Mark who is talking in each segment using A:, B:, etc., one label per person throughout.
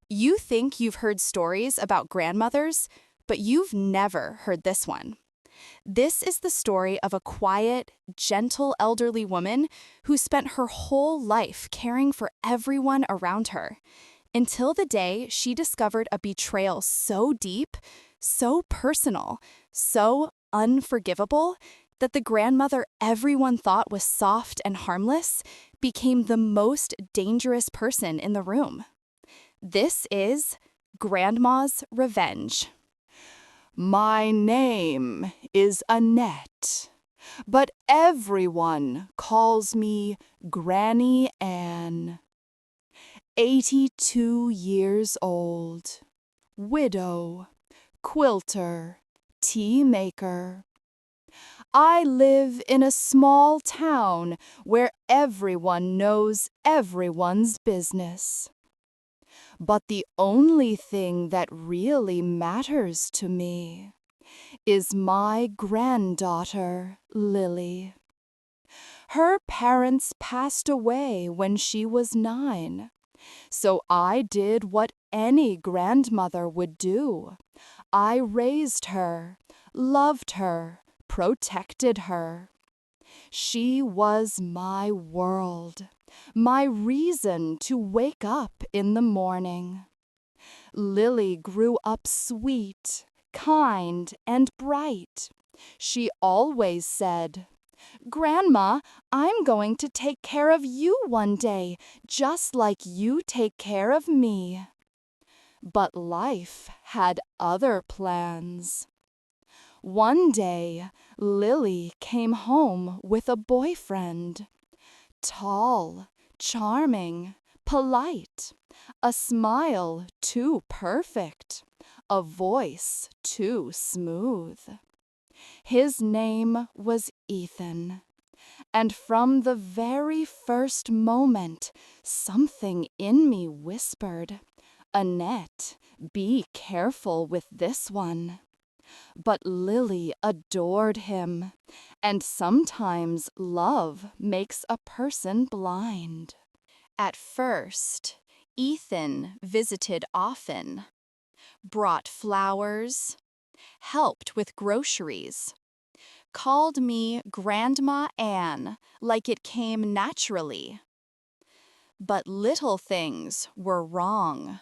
A: You think you've heard stories about grandmothers, but you've never heard this one. This is the story of a quiet, gentle elderly woman who spent her whole life caring for everyone around her, until the day she discovered a betrayal so deep, so personal, so unforgivable, that the grandmother everyone thought was soft and harmless became the most dangerous person in the room. This is Grandma's Revenge.
B: My name is Annette, but everyone calls me Granny Ann. 82 years old, widow, quilter, tea maker. I live in a small town where everyone knows everyone's business. But the only thing that really matters to me is my granddaughter, Lily. Her parents passed away when she was 9, so I did what any grandmother would do. I raised her, loved her, protected her. She was my world, my reason to wake up in the morning. Lily grew up sweet, kind, and bright. She always said, "Grandma, I'm going to take care of you one day, just like you take care of me." But life had other plans. One day, Lily came home with a boyfriend. Tall, charming, polite, a smile too perfect, a voice too smooth. His name was Ethan, and from the very first moment, something in me whispered, "Annette, be careful with this one." But Lily adored him, and sometimes love makes a person blind. At first, Ethan visited often, brought flowers, helped with groceries, called me Grandma Ann like it came naturally. But little things were wrong.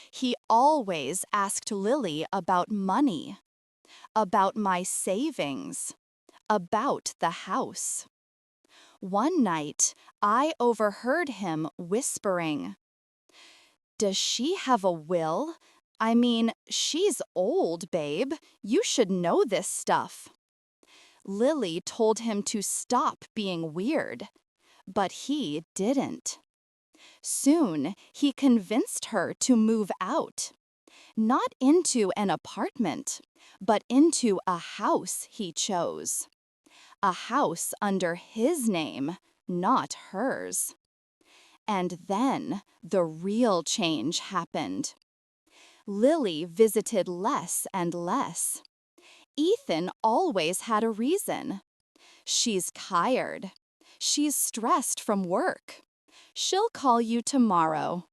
B: He always asked Lily about money, about my savings, about the house. One night, I overheard him whispering, "Does she have a will? I mean, she's old, babe. You should know this stuff." Lily told him to stop being weird, but he didn't. Soon, he convinced her to move out. Not into an apartment, but into a house he chose. A house under his name, not hers. And then the real change happened. Lily visited less and less. Ethan always had a reason. "She's tired. She's stressed from work. She'll call you tomorrow."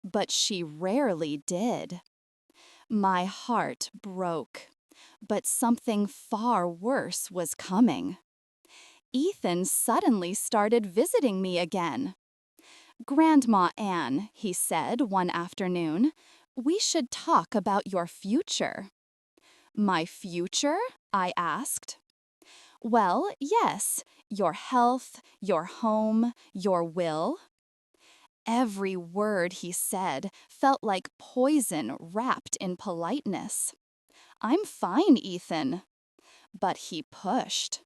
B: But she rarely did. My heart broke, but something far worse was coming. Ethan suddenly started visiting me again. "Grandma Ann," he said one afternoon, "we should talk about your future." "My future?" I asked. "Well, yes, your health, your home, your will." Every word he said felt like poison wrapped in politeness. "I'm fine, Ethan." But he pushed.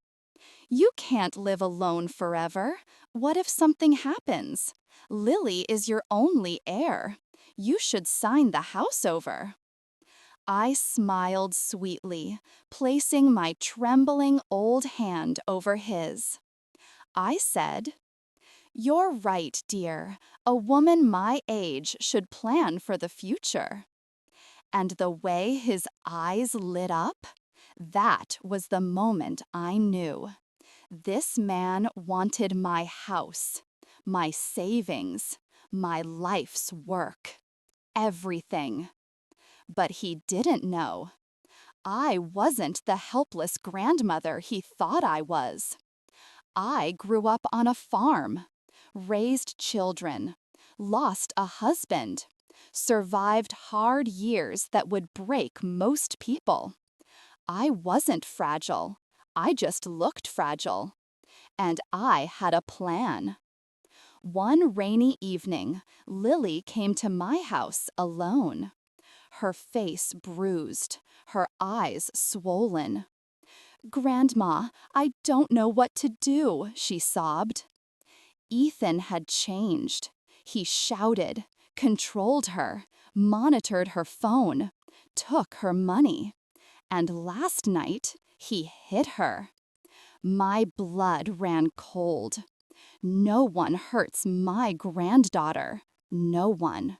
B: "You can't live alone forever. What if something happens? Lily is your only heir. You should sign the house over." I smiled sweetly, placing my trembling old hand over his. I said, "You're right, dear. A woman my age should plan for the future." And the way his eyes lit up, that was the moment I knew. This man wanted my house, my savings, my life's work. everything. But he didn't know. I wasn't the helpless grandmother he thought I was. I grew up on a farm, raised children, lost a husband, survived hard years that would break most people. I wasn't fragile. I just looked fragile. And I had a plan. One rainy evening, Lily came to my house alone. Her face bruised, her eyes swollen. "Grandma, I don't know what to do," she sobbed. Ethan had changed. He shouted, controlled her, monitored her phone, took her money. And last night, he hit her. My blood ran cold. No one hurts my granddaughter. No one.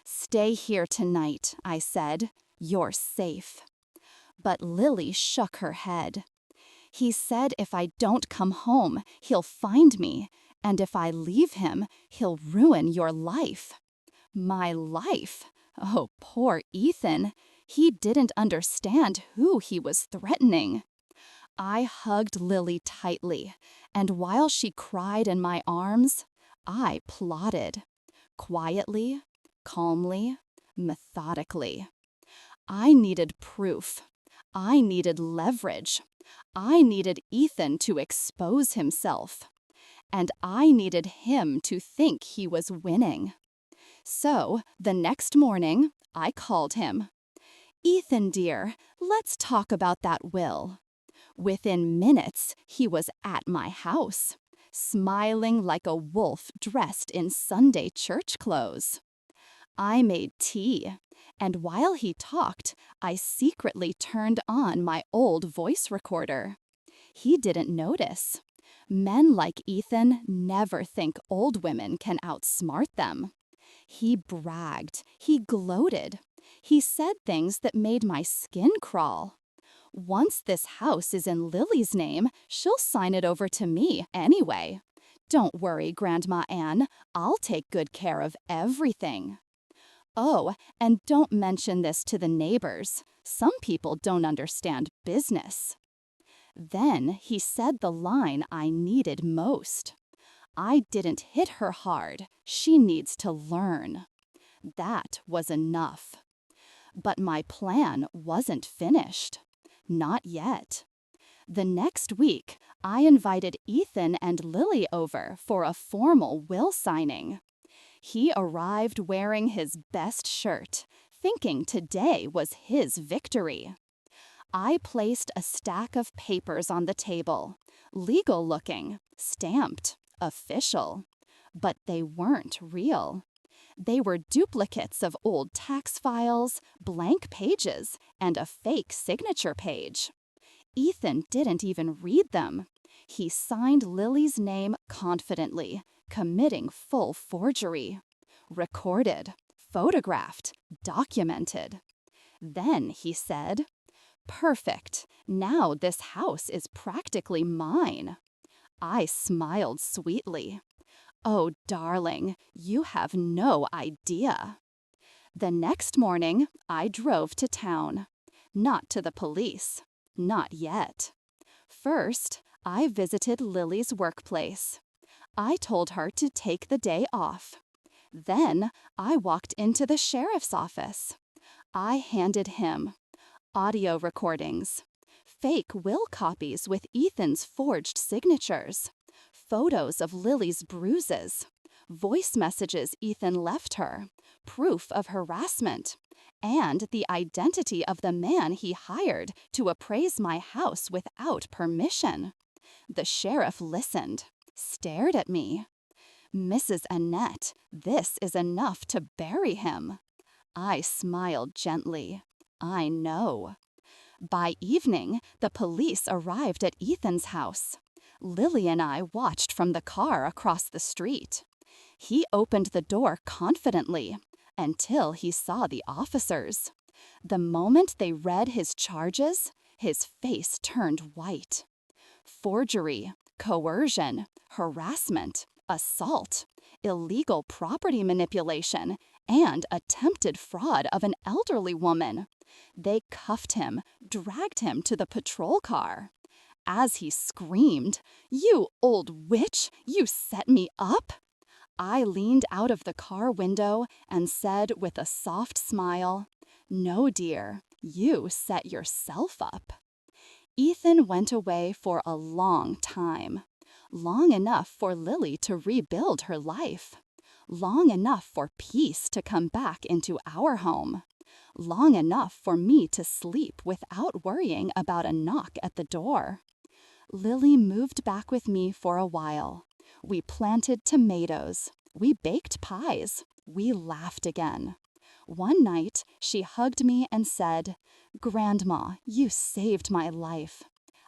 B: "Stay here tonight," I said. "You're safe." But Lily shook her head. "He said if I don't come home, he'll find me, and if I leave him, he'll ruin your life." My life? Oh, poor Ethan. He didn't understand who he was threatening. I hugged Lily tightly, and while she cried in my arms, I plotted. Quietly, calmly, methodically. I needed proof. I needed leverage. I needed Ethan to expose himself. And I needed him to think he was winning. So, the next morning, I called him. "Ethan, dear, let's talk about that will." Within minutes, he was at my house, smiling like a wolf dressed in Sunday church clothes. I made tea, and while he talked, I secretly turned on my old voice recorder. He didn't notice. Men like Ethan never think old women can outsmart them. He bragged, he gloated. He said things that made my skin crawl. "Once this house is in Lily's name, she'll sign it over to me anyway. Don't worry, Grandma Ann, I'll take good care of everything. Oh, and don't mention this to the neighbors. Some people don't understand business." Then he said the line I needed most. "I didn't hit her hard. She needs to learn." That was enough. But my plan wasn't finished. Not yet. The next week, I invited Ethan and Lily over for a formal will signing. He arrived wearing his best shirt, thinking today was his victory. I placed a stack of papers on the table, legal looking, stamped, official. But they weren't real. They were duplicates of old tax files, blank pages, and a fake signature page. Ethan didn't even read them. He signed Lily's name confidently, committing full forgery. Recorded, photographed, documented. Then he said, "Perfect. Now this house is practically mine." I smiled sweetly. "Oh, darling, you have no idea." The next morning, I drove to town. Not to the police. Not yet. First, I visited Lily's workplace. I told her to take the day off. Then, I walked into the sheriff's office. I handed him audio recordings, fake will copies with Ethan's forged signatures, photos of Lily's bruises, voice messages Ethan left her, proof of harassment, and the identity of the man he hired to appraise my house without permission. The sheriff listened, stared at me. "Mrs. Annette, this is enough to bury him." I smiled gently. I know. By evening, the police arrived at Ethan's house. Lily and I watched from the car across the street. He opened the door confidently until he saw the officers. The moment they read his charges, his face turned white. Forgery, coercion, harassment, assault, illegal property manipulation, and attempted fraud of an elderly woman. They cuffed him, dragged him to the patrol car. As he screamed, "You old witch, you set me up!" I leaned out of the car window and said with a soft smile, "No, dear, you set yourself up." Ethan went away for a long time. Long enough for Lily to rebuild her life. Long enough for peace to come back into our home. Long enough for me to sleep without worrying about a knock at the door. Lily moved back with me for a while. We planted tomatoes. We baked pies. We laughed again. One night, she hugged me and said, "Grandma, you saved my life."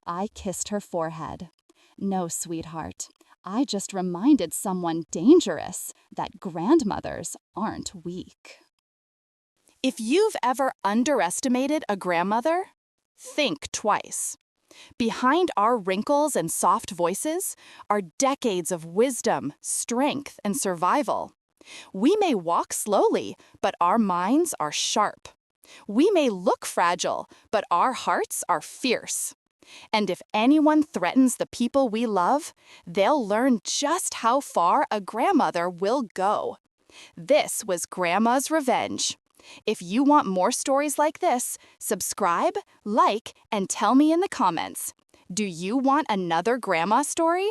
B: I kissed her forehead. "No, sweetheart, I just reminded someone dangerous that grandmothers aren't weak."
A: If you've ever underestimated a grandmother, think twice. Behind our wrinkles and soft voices are decades of wisdom, strength, and survival. We may walk slowly, but our minds are sharp. We may look fragile, but our hearts are fierce. And if anyone threatens the people we love, they'll learn just how far a grandmother will go. This was Grandma's Revenge. If you want more stories like this, subscribe, like, and tell me in the comments. Do you want another grandma story?